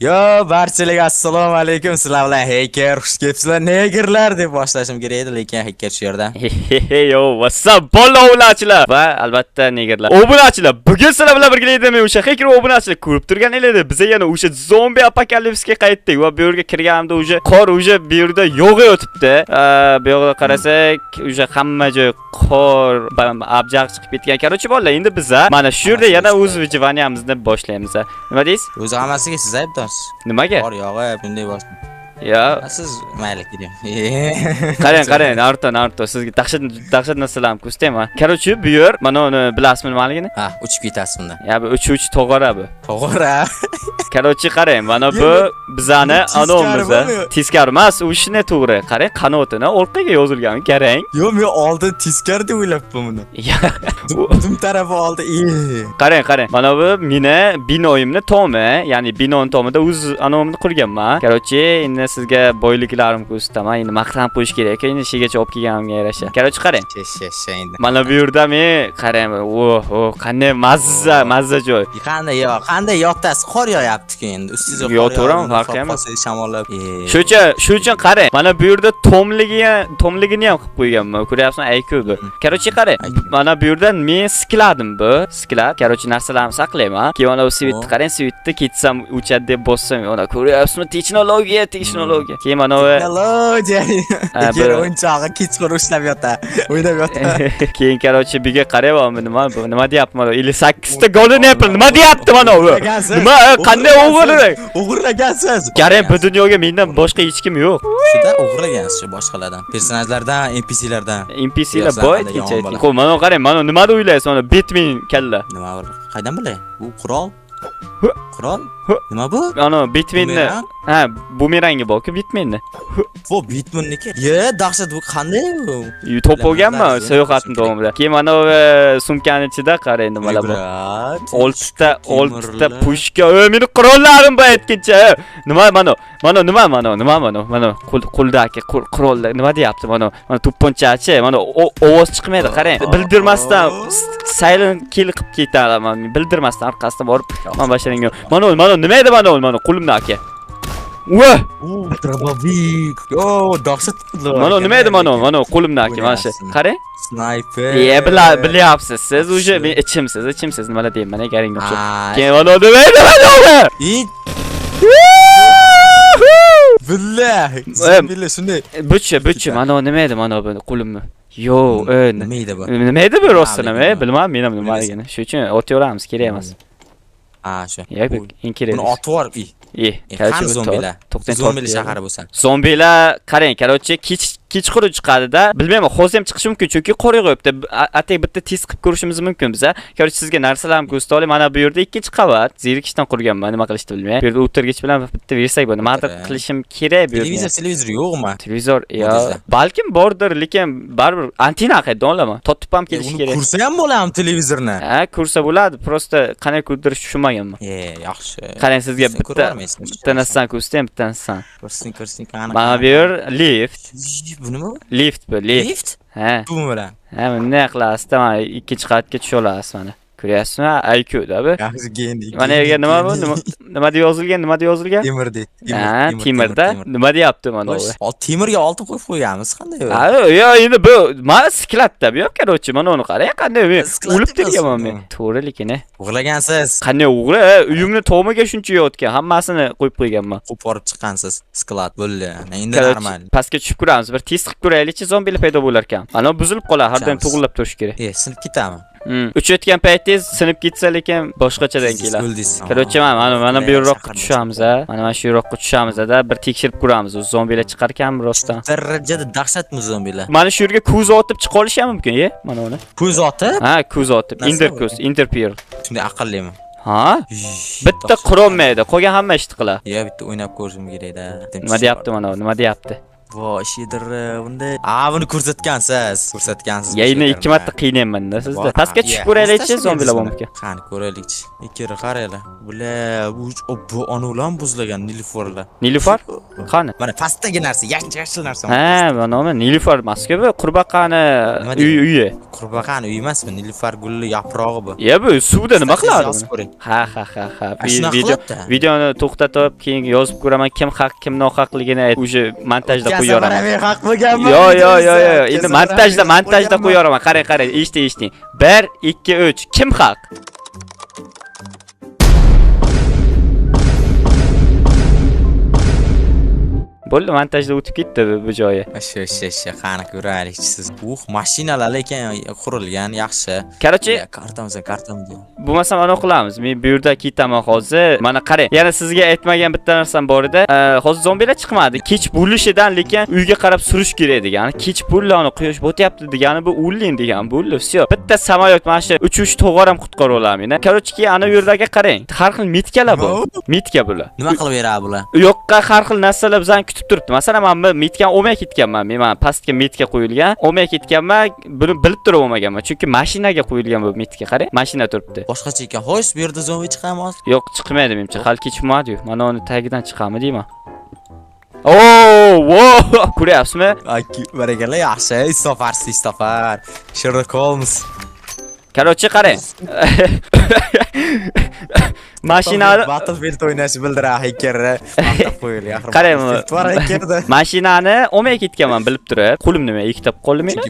Yo, barchalarga assalomu alaykum. Sizlar bilan Hacker xush kelibsizlar. Negerlar deb boshlashim kerak edi, lekin Hacker shu yerda. Yo, what's up, obunachilar va albatta negerlar. Obunachilar, bugun sizlar bilan birgalikda men o'sha Hacker obunachilar ko'rib turgan edi. Biz yana o'sha zombi apokalipsga qaytdik va bu yerga kirganimda o'sha qor o'sha bu yerda yo'g'i o'tibdi. Bu yerga qarasak, o'sha hamma joy qor, abjaq chiqib ketgan. Короче, bolalar, endi biz mana shu yerda yana o'z vijivaniyamizni boshlaymiz. Nima deysiz? O'zi hammasiga siz aybdorsiz. Nimaga? Qor yog'ib, bunday bosh. Ya, siz mayli keling. qarang, Naruto, sizga dahshat narsalarni ko'rsataman. Короче, bu yer, mana uni bilasizmi nimaligini? Ha, uchib ketasiz bunda. Ya, bu uch to'g'ri bu. To'g'ri. Короче, qarang, mana bu bizani anomimiz. Teskari emas, u shuni to'g'ri. Qarang, qanotini orqaga yozilgan, qarang. Yo'q, men oldin teskari deb o'ylabman buni. Dum tarafi oldi. Qarang, mana bu meni binoyimni tomi, ya'ni binoning tomida o'z anomimni qurganman. Короче, endi sizga boyliklarimni ko'rsataman. Endi maqtanib qo'yish kerak. Endi shigacha olib kelganimga yarasha. Короче, qarang. Endi. Mana bu yerda men qarang, qanday mazza joy. Qanday yotasiz? Qor yo'yapti-ku endi. Ustingizga qor yo'taveramiz, farqi emas. Shamollab. Shu uchun qarang. Mana bu yerda tomligini ham qilib qo'yganman. Ko'ryapsizmi? Ayku bu. Короче, qarang. Mana bu yerda men skiladim bu. Skilad. Короче, narsalarni saqlayman. Keyin mana bu svitni qarang, svitni ketsam o'chadi deb bossam, mana ko'ryapsizmi? Texnologiya. Keyin mana bu texnologiya. Keyin o'yinchog'i kechqurun ishlab yotar. O'ynab yotar. Keyin короче, biga qarayapman, nima deyapman? 58 ta golden apple nima deyapti mana u? Nima? Qanday o'g'irlagansiz? Qarang, bu dunyoga mendan boshqa hech kim yo'q. Shunda o'g'irlagansiz shu boshqalardan, personajlardan, NPClardan. NPClar boy kecha. Qo'y, mana qarang, mana nimani o'ylaysiz? Mana Batman kalla. Nima bu? Qaydan bilay? Bu qurol. Qurol? Nima bu? Ana Batmanni. Ha, bumerangi bor-ku Batmanni. Bu Batmanniki. Dahshat bu qanday bu? Top olganman sayohatning davomida. Keyin mana sumkaning ichida qarang nimalar bor. 6 ta pushka. Meni qurollarim bor aytgancha. Mana qo'ldagi qurollar nima deyapti? Mana to'pponchachi, mana ovoz chiqmaydi, qarang. Bildirmasdan silent kill qilib ketaraman. Bildirmasdan orqasidan borib mana bashlangan. Mana nima edi mana qo'limda aka. Voh! Drabovik. Dahshat. Mana nima edi mana qo'limda aka, mana shu. Qarang. Sniper. Bilyapsiz. Siz o'sha men ichimsiz nimalar deyman, garingga o'xshab. Keyin mana nima edi mana? Billah shunday. Buchi, mana nima edi mana bu qo'limni. Yo, nima edi bu? Nima edi bu rostdan nima? Bilmadim men ham nimaligini. Shu uchun otaveramiz, kerak emas. Shu. Eng kerak. Buni otib yuborib. Qani zombilar? Zombilar shahari bo'lsa. Zombilar qarang, короче, kechqurun chiqadi-da. Bilmayman, hozir ham chiqishi mumkin, chunki qor yog'yapti. Atak bitta test qilib ko'rishimiz mumkin biz. Короче, sizga narsalarni ko'rsatib, mana bu yerda ikkinchi qavat, zerikishdan qurganman, nima qilishni bilmayman. Bu yerda o'tirgich bilan bitta versak bo'ladi. Nimadir qilishim kerak bu yerda. Televizor yo'qmi? Televizor, balkim bordir, lekin baribir antenna qayerdan olaman? Totib ham kelish kerak. Kursa ham bo'ladimi televizorni? Ha, kursa bo'ladi, prosta qanday ko'rdirish tushunmaganman. Yaxshi. Qarang, sizga bitta narsani ko'rsatayim, bitta narsani. Ko'rsing, qani. Mana bu yer lift. Bu nima? Lift. Ha. Bu bilan. Ha, bunday qilasiz, mana ikkinchi qavatga tusha olasiz mana. Ko'ryapsizmi? IQ-da bu. Yaxshi gendi. Mana yerga nima bu? Nima deb yozilgan? Temirda. Ha, temirda. Nima deyapti mana bu? Temirga oltib qo'yib qo'yganmiz, qanday bu? Ha, yo, endi bu mana skladda bu, короче, mana uni qarang, qanday men o'lib turganman men. To'g'ri, lekin o'g'irlagansiz. Qanday o'g'ri? Uyimni tomiga shuncha yotgan, hammasini qo'yib qo'yganman. Qo'porib chiqqansiz. Sklad bo'ldi. Endi normal. Pastga tushib ko'ramiz, bir test qilib ko'raylik-chi, zombilar paydo bo'lar ekan. Mana buzilib qoladi, har doim to'g'rilab turish kerak. Sinib ketami? Uchayotgan paytingiz sinib ketsa, lekin boshqachadan keladi. Короче, mana bu yerroqqa tushamiz, mana shu yerroqqa tushamiz-da, bir tekshirib ko'ramiz. O'z zombilar chiqar ekanmi rostdan? Darajada dahshatmi zombilar? Mana shu yerga ko'z otib chiqa olishi ham mumkin, mana uni. Ko'z otib? Ha, ko'z otib. Interpear. Shunday aqllimi? Ha? Bitta qurolmaydi, qolgan hamma ishni qiladi. Bitta o'ynab ko'rishim kerak-da. Nima deyapti mana? Nima deyapti? Voy, shedir bunday. Buni ko'rsatgansiz. Yayni 2 marta qiynayman-da sizda. Pastga tushib ko'raylik-chi zombilar bo'lmoqqa. Qani ko'raylik-chi. Ikkiri qaranglar. Bular bu onulan buzlagan Nilufar. Nilufar? Qani? Mana pastdagi narsa, yashil narsa. Ha, mana Nilufar emas-ku bu, qurbaqani uyi. Qurbaqani uyi emasmi? Nilufar gulli yaprog'i bu. Ya bu suvda nima qiladi? Ha. Videoni to'xtatib, keyin yozib ko'raman kim haq, kim nohaqligini uje montajda qo'yaman. Men haq bo'lganman. Yo. Endi montajda qo'yaman. Qarang, eshiting. 1 2 3 kim haq? Bo'ldi, montajda o'tib ketdi bu joyi. Qani ko'raylik siz. Mashinalar lekin qurilgan, yaxshi. Короче, karton. Bo'lmasa mana qilamiz. Men bu yerda ketaman hozir. Mana qarang. Yana sizga aytmagan bitta narsam bor edi. Hozir zombilar chiqmadi. Kech bo'lishidan lekin uyga qarab surish kerak degani. Kech bo'llarni quyosh botyapti degani bu o'lin degan bo'ldi. Всё. Bitta samolyot mana shu 3 to'g'ri ham qutqarib olaman meni. Короче, ana yerdagi qarang. Har xil mitkalar bor. Mitka bular. Nima qilib beradi bular? U yoqqa har xil narsalar bizani kutib turibdi. Masalan, men mitkani olmay ketganman. Men pastga mitka qo'yilgan. Olmay ketganman. Buni bilib turib olmaganman. Chunki mashinaga qo'yilgan bu mitka. Qarang, mashina turibdi. Boshqacha ekan. Xo'sh, bu yerda zombi chiqadimi? Yo'q, chiqmaydi menimcha. Hali kechmadi-yu. Mana uni tagidan chiqami deyman. Wow! Ko'ryapsizmi? Barakalla, yaxshi. Istofar. Sherlock Holmes. Короче, qarang. Mashinani Battlefield o'ynashni bildiradi hekkerni. Qo'yil, axir. Qarang, mashinani olmay ketganman bilib turib. Qo'lim nima ikkitab qoldi meni?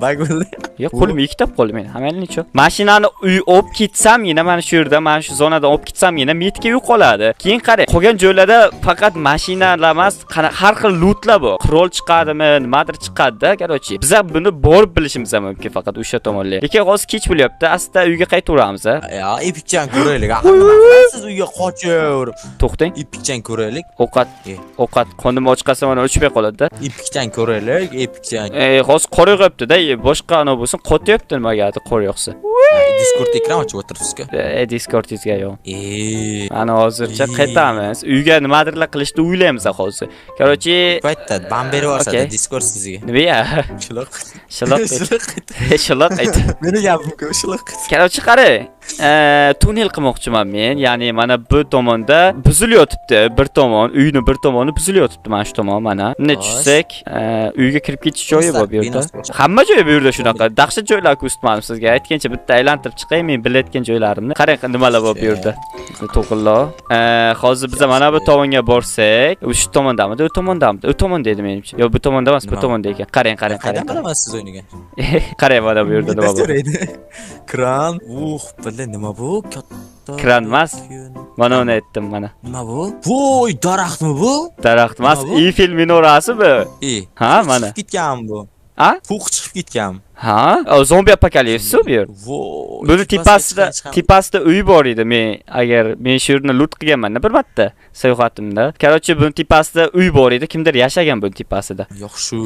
Bag bo'ldi. Yo'q, qo'lim ikkitab qoldi meni. Hammani-chi. Mashinani olib ketsam, yana mana shu yerda, mana shu zonadan olib ketsam, yana mitka yo'qoladi. Keyin qarang, qolgan joylarda faqat mashinalar emas, har xil lootlar bor. Qurol chiqadimi, nimadir chiqadi-da, короче. Biz buni borib bilishimiz mumkin faqat o'sha tomonlar. Lekin hozir kech bo'lyapti. Asta uyga qaytaveramiz. Ya, epichan ko'raylik. Siz uyga qochib. To'xtang. Epichan ko'raylik. Ovqat qonim och qolsa mana o'chmay qoladi-da. Epichan ko'raylik, epichan. Hozir qor yog'yapti-da, boshqa ana bo'lsin, qotyapti nimaga qor yog'sa. Discord ekran ochib o'tiribsiz-ku. Discordingizga yo'q. Ana hozircha qaytamiz. Uyga nimadirlar qilishni o'ylaymiz hozir. Короче, paytda bam berib yuborsada Discord sizga. Nima ya? Shaloq ayt. Meni gapim-ku, shaloq. Короче, qarang. Tunnel qilmoqchiman men. Ya'ni mana bu tomonda buzilyotibdi. Bir tomon, uyni bir tomoni buzilyotibdi mana shu tomon mana. Bunday tushsak, uyga kirib ketish joyi bor bu yerda. Hamma joy bu yerda shunaqa. Dahshat joylar ko'rsatmadim sizga. Aytgancha bitta aylantirib chiqay, men bilayotgan joylarimni. Qarang, nimalar bor bu yerda. To'g'rillo. Hozir biz mana bu tomonga borsak, shu tomondamidi, u tomondamidi? U tomon dedi menimcha. Yo'q, bu tomonda emas, bu tomonda ekan. Qarang. Qayerdan bilaman siz o'ynagan? Qarang, mana bu yerda nima bor. Kran. Nima bu? Katta. Kran emas. Mana uni aytdim mana. Nima bu? Voy, daraxtmi bu? Daraxt emas, Eiffel minorasi bu. Ha, mana. Ketgan bu. Ha? Fuq chiqib ketgan. Ha? Zombi apokalipsi bu yer. Voy. Buni tepasida uy bor edi. Men shu yerni loot qilganman bir marta sayohatimda. Короче, buni tepasida uy bor edi. Kimdir yashagan buni tepasida. Yo'q, shu.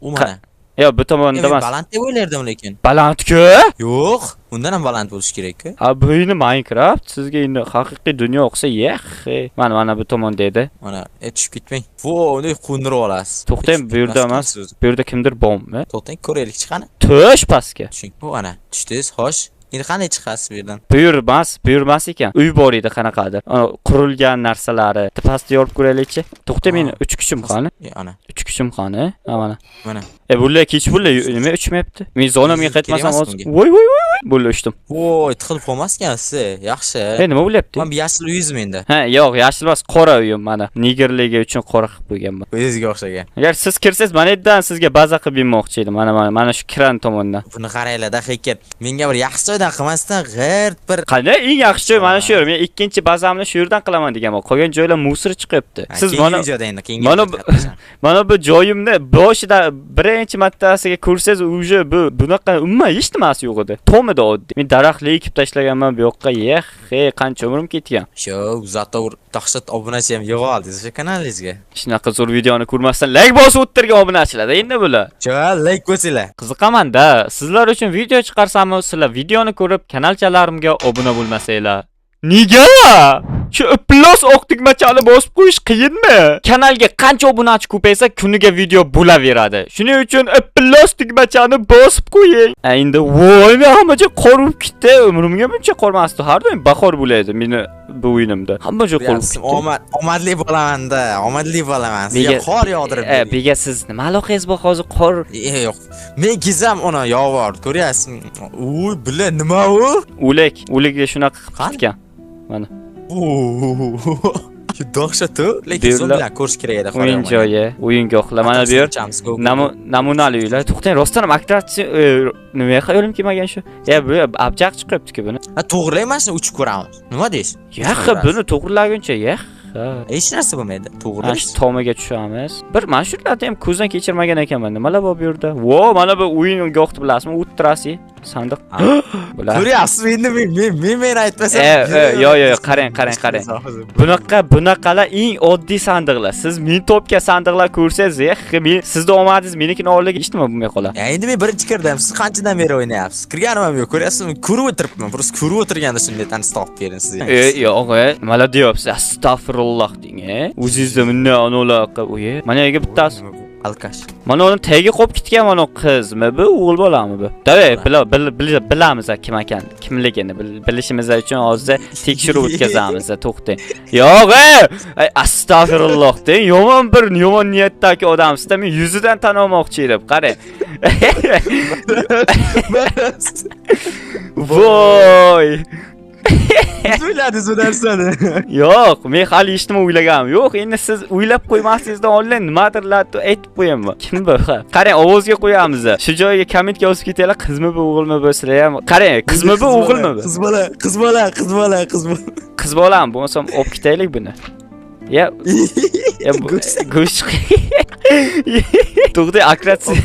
U mana. Yo'q, bu tomonda emas. Baland deb o'ylardim lekin. Baland-ku? Yo'q, undan ham baland bo'lish kerak-ku. Bu endi Minecraft, sizga endi haqiqiy dunyo o'xsa, mana bu tomonda edi. Mana, tushib ketmang. Voy, uni qo'ndirib olasiz. To'xtang, bu yerda emas. Bu yerda kimdir bormi? To'xtang, ko'raylik chiqani. Tush pastga. Tushing. Bu ana, tushdingiz, xo'sh. Endi qanday chiqasiz bu yerdan? Buyurmas ekan. Uy bor edi qanaqadir. Qurilgan narsalari. Pastga yorib ko'raylikchi. To'xta, meni 3 kuchim qani? Ana. 3 kuchim qani? Mana. Mana. Bular kech bular nima uchmayapti? Men zonamga qaytmasam hozir. Voy. Bular uchdim. Voy, tiqilib qolmaskansiz. Yaxshi. Nima bo'lyapti? Men yashil uyizmi endi? Ha, yo'q, yashil emas, qora uyim mana. Nigerligi uchun qora qilib qo'yganman. O'zingizga o'xshagan. Agar siz kirsangiz, mana yerdan sizga baza qilib bermoqchi edim. Mana shu kran tomondan. Buni qaranglar-da, hekket. Menga bir yaxshi joydan qilmasdan g'irt bir. Qanday eng yaxshi joy mana shu yer. Men ikkinchi bazamni shu yerdan qilaman deganman. Qolgan joylar musor chiqyapti. Siz mana bu joyimni boshida birinchi martasiga ko'rsangiz, uje bunaqa umuman hech nimasi yo'q edi. Tomida oddiy. Men daraxtlar ekib tashlaganman bu yoqqa. Qancha umrim ketgan. Shu, zato dahshat obunachi ham yig'ib oldingiz o'sha kanalingizga. Shunaqa zo'r videoni ko'rmasdan like bosib o'tirgan obunachilar endi bular. Like bosinglar. Qiziqaman-da. Sizlar uchun video chiqarsam, sizlar videoni ko'rib, kanalchalarimga obuna bo'lmasanglar. Nega? Shu plus oq tugmachani bosib qo'yish qiyinmi? Kanalga qancha obunachi ko'paysa, kuniga video bo'laveradi. Shuning uchun plus tugmachani bosib qo'ying. Endi voy, hammacha qor urib ketdi. Umrimga buncha qormasdi. Har doim bahor bo'laydi meni bu o'yinimda. Hammacha qor urib ketdi. Omadli bo'laman-da, omadli bo'laman. Sizga qor yog'dirib. Biga siz nima aloqangiz bor hozir qor? Yo'q. Men gizam uni yog'or, ko'ryapsizmi? Uy, bila nima u? O'likga shunaqa qilib ketgan. Mana. Dahshat-ku, lekin so'ng bilan ko'rish kerak edi. O'yin joyi, o'yingohlar. Mana bu yer namunali uylar. To'xtang, rostdan ham aktratsiya nimaga yo'lim kelmagan shu? Bu abjaq chiqibdi-ku buni. To'g'rilayman, uchib ko'ramiz. Nima deysiz? Yo'q, buni to'g'rilaguncha, yo'q. Hech narsa bo'lmaydi. To'g'ri. Tomaga tushamiz. Bir mana shularni ham ko'zdan kechirmagan ekanman. Nimalar bor bu yerda? Vo, mana bu o'yingohni bilasizmi? O'tirasi sandiq. Ko'ryapsizmi endi men aytmasam. Yo'q, qarang. Bunaqalar eng oddiy sandiqlar. Siz men topgan sandiqlar ko'rsangiz, men sizning omadingiz menikini oldiga hech nima bo'lmay qoladi. Endi men birinchi kirdim. Siz qanchadan beri o'ynayapsiz? Kirganim yo'q, ko'ryapsizmi? Ko'rib o'tiribman. Просто ko'rib o'tirganda shunday tanishib topib berin sizga. Yo'q, nimalar deyapsiz? Astagfirulloh deng, O'zingizda bunday anolar, o'yi. Mana yerga bittasi alkash. Mana uni tagiga qo'yib ketgan mana qizmi bu, o'g'il bolami bu? Davay, bilamiz kim ekan, kimligini bilishimiz uchun hozir tekshiruv o'tkazamiz, to'xtang. Yo'q, astagfirulloh deng, yomon niyatdagi odamsiz-da, men yuzidan tanimoqchi edim. Qarang. Voy. O'yladingiz bu narsani? Yo'q, men hali hech nima o'ylaganim yo'q. Endi siz o'ylab qo'ymasingizdan oldin nimadirlar aytib qo'yaman. Kim bu? Qarang, ovozga qo'yamiz. Shu joyga kommentga yozib ketaylar, qizmi bu, o'g'ilmi bu sizlar ham. Qarang, qizmi bu, o'g'ilmi bu? Qiz bola. Qiz bolami? Bo'lmasam olib ketaylik buni. Ya go'sht. To'g'ri, akratsiya.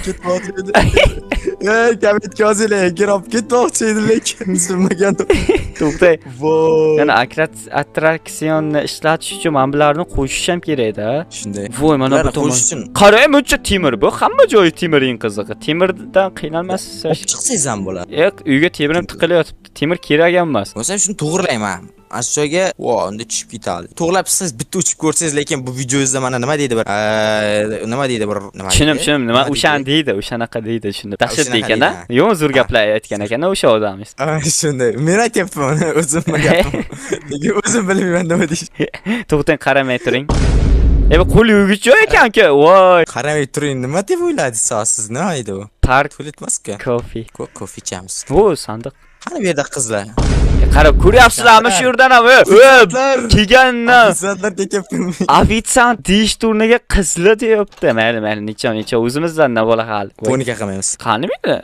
Kommentga yozinglar, olib ketmoqchi edi, lekin tushunmagan. To'xtay. Voy. Yana attraksionni ishlatish uchun mana bularni qo'shish ham kerak-da. Shunday. Voy, mana bu tomon. Qarang, buncha temir bu. Hamma joyi temirining qizig'i. Temirdan qiynalmasiz. Olib chiqsangiz ham bo'ladi. Yo'q, uyga temirim tiqilayotibdi. Temir kerak emas. Bo'lsa shuni to'g'rilayman. Asoga, unda tushib ketadi. To'g'rilab siz bitta uchib ko'rsangiz, lekin bu videoyingizda mana nima deydi bir Tushunim, nima o'shan deydi, o'shanaqa deydi, shunda. Dahshat ekan-a? Yo'q, zo'r gaplar aytgan ekan-a o'sha odamingiz. Shunday. Men aytayapman, o'zim gapim. Lekin o'zim bilmayman nima deyish. To'xtang, qaramay turing. Bu qo'l yuvgich joy ekan-ku. Voy. Qaramay turing, nima deb o'yladingiz siz? Nima edi u? Park to'letmas-ku. Kofe ichamiz. Bu sandiq. Qani bu yerda qizlar? Qarab ko'ryapsizlarmi shu yerdan ham? Kelgandan. Ofitsantlar ketyaptimi? Ofitsant deyish o'rniga qizlar deyapti. Mayli, necha o'zimizdan nima bo'la hali. To'nika qilmaymiz. Qanimidi?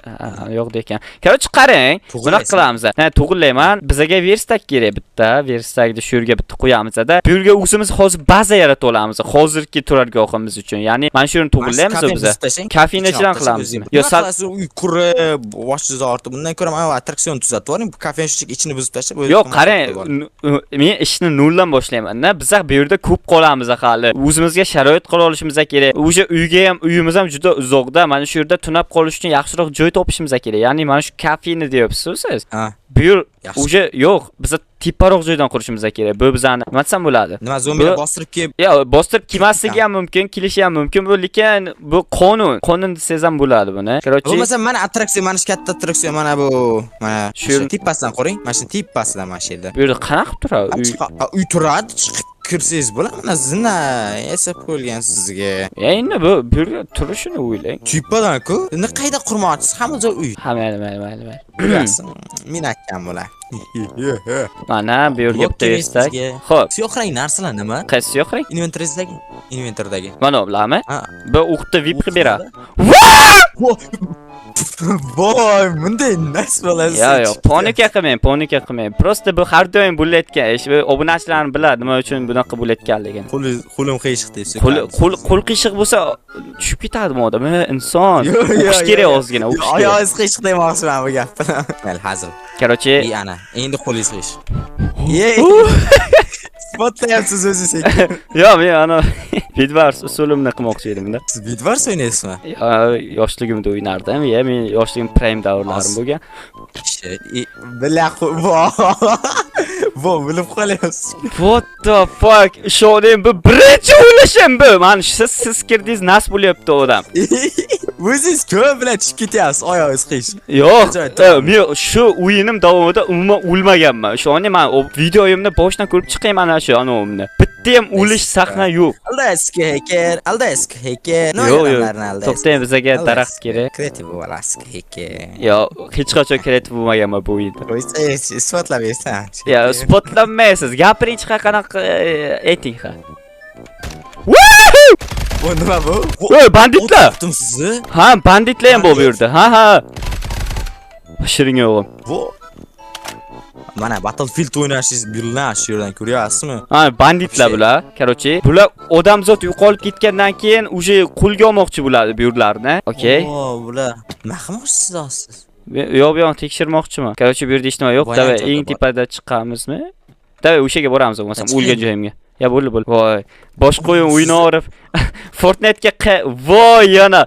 Yo'q ekan. Qarang, qarang. Bunaqa qilamiz. To'g'rilayman. Bizga verstak kerak bitta. Verstakni shu yerga bitta qo'yamiz-da. Bu yerga o'zimiz hozir baza yaratib olamiz. Hozirgi turargohimiz uchun. Ya'ni mana shu yerni to'g'rilaymiz biz. Kafenachidan qilamiz. Yo, uy qurib, boshsiz ortib, bundan ko'ra mana attraksion tuzatib yuboring. Bu kafenachik ichini buzib tashlab. Yo'q, qarang, men ishni noldan boshlayman-da. Biz bu yerda ko'p qolamiz hali. O'zimizga sharoit qila olishimiz kerak. O'sha uyga ham, uyimiz ham juda uzoqda. Mana shu yerda tunab qolish uchun yaxshiroq joy topishimiz kerak. Ya'ni mana shu kafeni deyapsiz siz. Ha. Bu yer o'sha yo'q, biz teparoq joydan qurishimiz kerak. Bu bizani nima desam bo'ladi? Nima zombilar bostirib kelib? Yo'q, bostirib kelmasligi ham mumkin, kelishi ham mumkin. Bu lekin bu qonun desangiz ham bo'ladi buni. Qarochi. Bo'lmasa mana attraksiya, mana shu katta attraksiya, mana bu, mana shu tepasidan qo'ring. Mana shu tepasidan mana shu yerda. Bu yerda qanaqa turadi? Uy turadi, chiqib kirsangiz bo'ladi. Mana zina yasab qo'yilgan sizga. Endi bu yerga turishini o'ylang. Tepadan-ku. Endi qayda qurmoqchisiz? Hamma joy uy. Ha, mayli. Men aytgan bo'lar. Mana bu yerga bitta. Xo'p. Siyoh rang narsalar nima? Qaysi siyoh rang? Inventordagi. Mana bularmi? Bu o'qitda VIP qilib beradi. Voy, bunday narsa bo'lasiz. Yo'q, panika qilmang. Просто bu har doim bo'layotgan ish. Obunachilarni biladi nima uchun bunaqa bo'layotganligini. Qo'lim qiyshiq deysiz. Qo'l qiyshiq bo'lsa tushib ketadimi odam? Inson. O'qish kerak ozgina, o'qish kerak. Oyog'ingiz qiyshiq demoqchiman bu gap bilan. Mayli, hazil. Qarochi, ana, endi qo'lingiz qiyshiq. Spotlayapsiz o'zingiz. Yo'q, men ana Bedwars usulimni qilmoqchi edim-da. Siz Bedwars o'ynaysizmi? Yoshligimda o'ynardim. Men yoshligim prime davrlarim bo'lgan. Bu bilib qolyapsiz. What the fuck? Sho'ning bu birinchi o'lishim bu. Mana siz kirdingiz nas bo'lyapti odam. O'zingiz ko'p bilan tushib ketyapsiz, oyog'ingiz qiyish. Yo'q, men shu o'yinim davomida umuman o'lmaganman. Shuni men videoyimni boshdan ko'rib chiqay mana shu anovimni. Bitta ham o'lish sahna yo'q. Aldayski hacker, aldayski hacker. Yo'q. To'xtang, bizga daraxt kerak. Kreativ bo'lasizki hacker. Yo'q, hech qachon kreativ bo'lmaganman bu o'yinda. Isbotlab bersan. Ya, isbotlanmaysiz. Gapiringiz qanaqa ayting ha. Bu nima bu? Voy, banditlar. O'tdim sizni. Ha, banditlar ham bu yerda. Ha. Shiring o'g'lim. Bu mana Battlefield o'ynashingiz bilan shu yerdan ko'ryapsizmi? Ha, banditlar bular. Короче, bular odamzod yo'qolib ketgandan keyin o'sha qo'lga olmoqchi bo'ladi bu yerlarni. Okay? Bular nima qilmoqchisiz siz? Yo'q, tekshirmoqchiman. Короче, bu yerda hech nima yo'q. Davay, eng tepada chiqamizmi? Davay, o'sha yerga boramiz bo'lmasam, o'lgan joyimga. Ya bo'ldi. Voy, boshqa o'yin o'ynab Fortnite'ga voy yana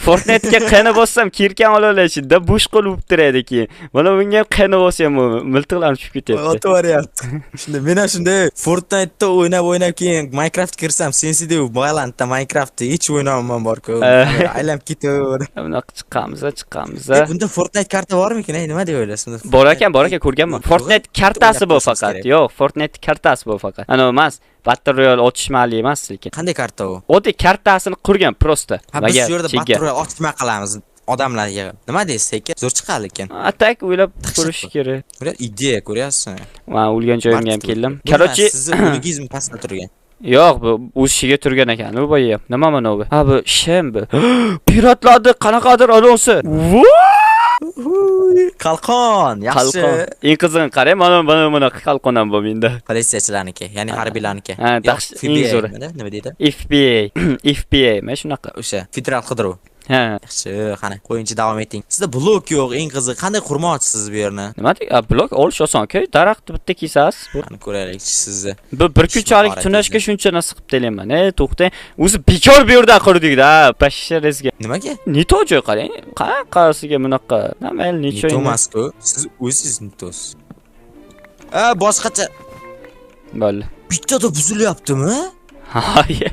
Fortnite'ga qani bossam kirkan olaolashida bo'sh qolib turadi keyin. Mana bunga ham qani bossam miltiqlarni tushib ketyapti. O'tvaryapti. Shunda men shunday Fortnite'da o'ynab keyin Minecraft kirsam, sensida Valorant'da Minecraft'da hech o'ynamaman bor-ku. Aylanib ketaver. Bunaqa chiqamiz. Bunda Fortnite karta bormikin? Nima deb o'ylaysiz? Bor ekan, ko'rganman. Fortnite kartasi bu faqat. Yo'q, Fortnite kartasi bu faqat. Ana emas. Battle Royale otishmali emas lekin. Qanday karta u? Oddiy kartasini qurgan prosta. Biz shu yerda Battle Royale otishma qilamiz odamlarga. Nima deysiz ekan? Zo'r chiqadi lekin. Atak o'ylab ko'rish kerak. Bular ideya ko'ryapsizmi? Men o'lgan joyimga ham keldim. Короче, sizni o'ligizmi pastda turgan. Yo'q, bu o'shiga turgan ekan. U boya. Nima mana bu? Ha, bu shim bu. Piratlarni qanaqadir anonsi. Qalqon, yaxshi. Eng qizig'ini qarang, mana qalqon ham bor menda. Politsiyachilarniki, ya'ni harbiylarniki. Ha, eng zo'ri. Nima deydi? FBI, mana shunaqa. O'sha federal qidiruv. Ha. Yaxshi, qani, qo'yinchi davom eting. Sizda blok yo'q, eng qiziq. Qanday qurmoqchisiz bu yerni? Nima deydi? Blok olish oson-ku. Daraxtni bitta kesasiz. Qani ko'raylik sizni. Bu bir kunchalik tunashga shuncha narsa qilib telayman. To'xtang. O'zi bekor bu yerda qurdik-da, pashsharizga. Nimaga? Nito joy qarang. Qanaqasiga bunaqa? Namayl necha Nito emas-ku. Siz o'zingiz Nitos. Boshqacha. Bo'ldi. Bittada buzilyaptimi? Hayır.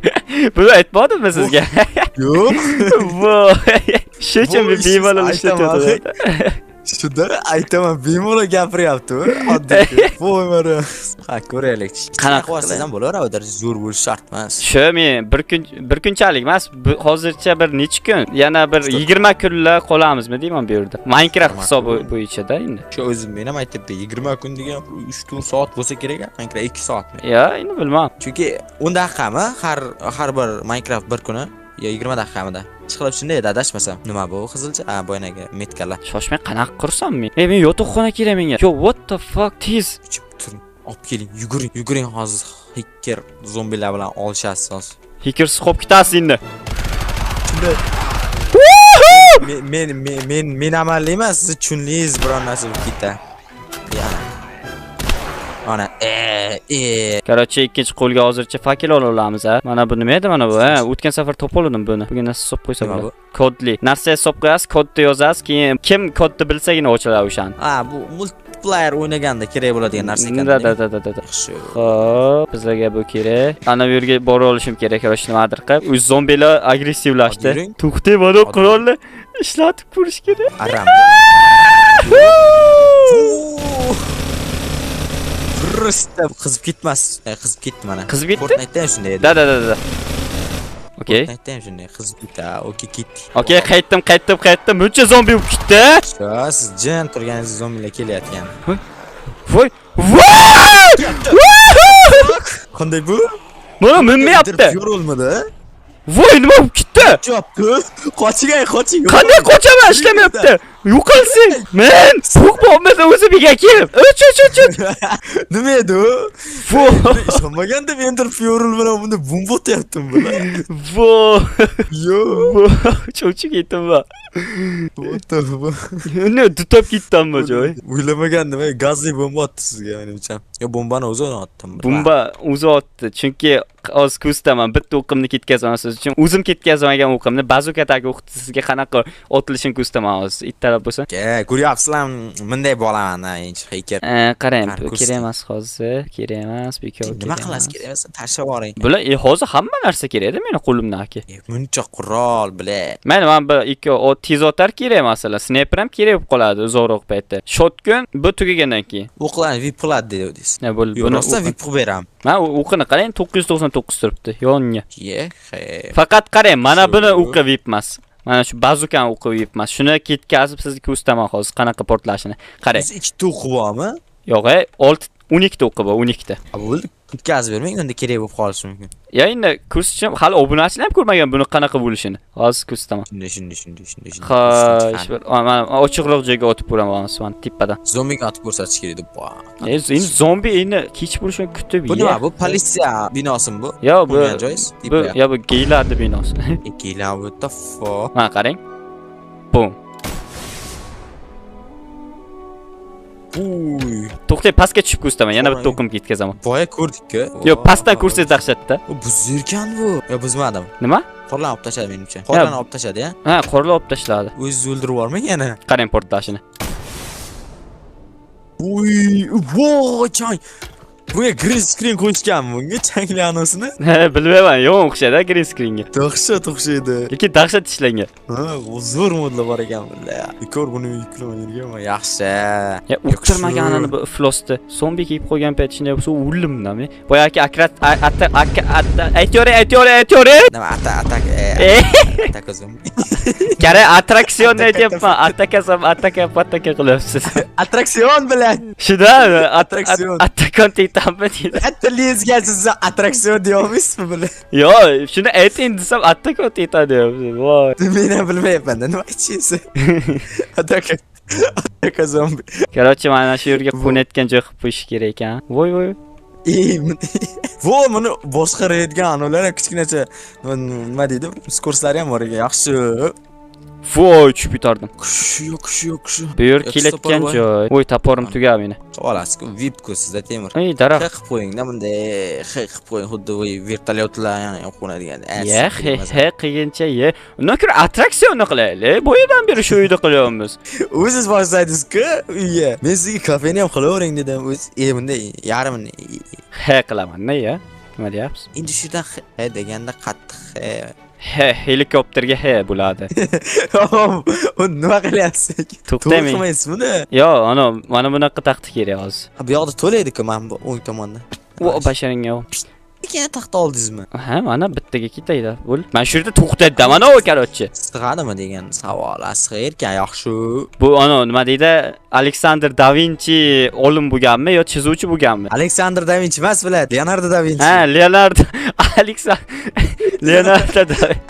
Bunu aytmadim mi sizga? Yo'q. Shuncha bemalol ishlatyapti. Shunda aytaman, bemalol gapiryapti. Oddiy. Voy mara. Ha, ko'raylik. Qanaqa qilsangiz ham bo'laveradi, zo'r bo'lish shart emas. Shu men bir kunchalik emas, hozircha bir necha kun, yana bir 20 kunlar qolamizmi deyman bu yerda. Minecraft hisobi bo'yicha-da endi. Shu o'zim men ham aytibdi, 20 kun degan 3-4 soat bo'lsa kerak, Minecraft 2 soatmi? Ya, endi bilmam. Chunki 10 daqiqami har bir Minecraft bir kuni yo 20 daqiqamida. Chiqilib shunday edi, adashmasam. Nima bu qizilcha? Ha, boynaga metkalar. Shoshmay qanaqa qursam men? Men yotoqxona kerak menga. Yo, what the fuck? Tez. Turing. Olib keling, yuguring hozir. Hacker zombilar bilan olishasiz hozir. Hacker siqib ketasiz endi. Shunda men amalli emas, siz chunligingiz biron narsa bo'lib ketadi. Ana, Короче, ikkinchi qo'lga hozircha fakil ola olamiz, ha. Mana bu nima edi mana bu, ha? O'tgan safar topoldim buni. Bugun narsa hisob qo'ysa bo'ladi. Kodli. Narsa hisob qo'yasiz, kodni yozasiz, keyin kim kodni bilsagina ochiladi o'shani. Ha, bu multiplayer o'ynaganda kerak bo'ladigan narsa ekan. Da. Xo'p, bizlarga bu kerak. Ana bu yerga bora olishim kerak, короче, nimadir qilib. O'z zombilar agressivlashdi. To'xtay, mana qurolni ishlatib ko'rish kerak. Aram. Rustam qizib ketmas. Qizib ketdi mana. Qizib ketdi? Fortnite'da ham shunday edi. Da. Okay. Fortnite'da ham shunday qizib ketdi. Okay, ketdik. Okay, qaytdim. Buncha zombi bo'lib ketdi. Siz jin turganingiz zombilar kelyapti. Voy! Qanday bu? Mana minmayapti. Yo'rolmadi. Voy, nima bo'lib ketdi? Qoching. Qanday qochaman, ishlamayapti. Yo'qolsing. Men so'q bo'lmasa o'zi begaki. Uch. Nima edi u? Ishonmaganda men Fuel bilan bunda bomba o'tyaptim bular. Yo. Cho'chib ketdim va. O'tdi. Ne tutab ketdimmi joy? O'ylamagandim, gazli bomba otdi sizga menimcha. Yo, bombani o'zi otdim. Bomba o'zi otdi, chunki hozir ko'staman. Bitta o'qimni ketkazaman siz uchun. O'zim ketkazmagan o'qimni bazukadagi o'qni sizga qanaqa otilishini ko'staman hozir. Ittalab bo'lsa. Ko'ryapsizlar, bunday bo'laman, hech heykel. Qarang, kerak emas hozir. Kerak emas, bekor. Nima qilasiz kerak emas, tashlab yuboring. Bular hozir hamma narsa kerak-da meni qo'limdan aka. Buncha qurol, bile. Mana bir ikki tez otar kerak masalan. Sniper ham kerak bo'lib qoladi uzoqroq paytda. Shotgun bu tugagandan keyin. O'qlarni VIP qiladi deyapsiz. Buni VIP qilib beraman. Men o'qini qarang 999 turibdi yonga. Ye, Faqat qarang, mana buni o'qi VIP emas. Mana shu bazukani o'qi VIP emas. Shuni ketkazib sizga ko'staman hozir qanaqa portlashini. Qarang. Siz ikkita o'qi bormi? Yo'q, 12 ta o'qi bor, 12 ta. Bo'ldi. Ketkazib bermang, unda kerak bo'lib qolishi mumkin. Ya endi kurs uchun hali obunachilar ham ko'rmagan buni qanaqa bo'lishini. Hozir ko'rsataman. Shunday. Xo'sh, mana ochiqroq joyga o'tib ko'raman mana tepadan. Zombiga otib ko'rsatish kerak deb bor. Endi zombi endi kech bo'lishini kutib. Bu nima bu? Politsiya binosimi bu? Yo, bu geylarning binosi. Geylar what the fuck? Mana qarang. Bum. Uy. To'xtay, pastga tushib ko'rsaman. Yana bitta o'qim ketkazaman. Boya ko'rdik-ku. Yo'q, pastdan ko'rsangiz dahshatda. Bu zirkan bu. Yo, buzmadim. Nima? Qorlarni olib tashladi menimcha. Qorlarni olib tashladi-ya. Ha, qorlar olib tashladi. O'zingiz o'ldirib yubormang yana. Qarang portlashini. Uy, voy, chang. Bunga green screen qo'yishganmi bunga changli anosini? Bilmayman, yo'q o'xshaydi green screenga. Dahshat o'xshaydi. Lekin dahshat ishlangan. Ha, zo'r modlar bor ekan bular. Bekor buni yuklamaganman. Yaxshi. Ya, o'tirmaganini bu iflosda. Zombi kiyib qo'ygan payt shunday bo'lsa o'limdami? Boyaki aytyor. Nima atak zombi. Qara attraksion aytyapman. Attaka qilyapsiz. Attraksion bilan. Shunda attraksion. Attakon aytamiz deydi. Attilingizga siz attraksion deyapsizmi bular? Yo'q, shuni ayting desam attakon aytadi. Voy. Men ham bilmayapman-da, nima aytishsiz? Attaka zombi. Короче, mana shu yerga qo'nayotgan joy qilib qo'yish kerak ekan. Voy. Vo, buni boshqarayotgan anolar kichkinacha nima deydi? Kurslari ham bor ekan. Yaxshi. Voy, tushib yutardim. Kushi. Bu yer kelayotgan joy. Voy, toporim tugab meni. Xolasiz-ku, VIP-ku sizda Temur. Ey, daraxt. Qilib qo'ying-da bunday, qilib qo'ying, xuddi voy vertolyotlar yana qo'nadigan. Ya, qilgancha ye. Undan ko'ra attraksion qilaylik. Bu yerdan beri shu uyda qilyapmiz. O'zingiz boshlaydingiz-ku uyga. Men sizga kafeni ham qilavering dedim. O'z bunday yarimini. Qilaman-da ya. Nima deyapsiz? Endi shundan deganda qattiq helikopterga bo'ladi. Nima qilyapsiz? To'xtamang. To'xtaysizmi? Yo'q, mana bunaqa taxta kerak hozir. Bu yoqda to'laydi-ku mana bu o'ng tomonda. O basharingga. Ikkita taxta oldingizmi? Ha, mana bittaga ketaydi. Bo'l. Men shu yerda to'xtatdim, mana o karochi. Sig'adimi degan savol. Sig'erkan yaxshi. Bu nima deydi? Alexander da Vinci olim bo'lganmi yo chizuvchi bo'lganmi? Alexander da Vinci emas bular, Leonardo da Vinci. Ha, Leonardo Alexander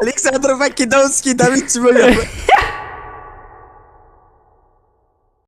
Alexander Makedonskiy da Vinci bo'lgan.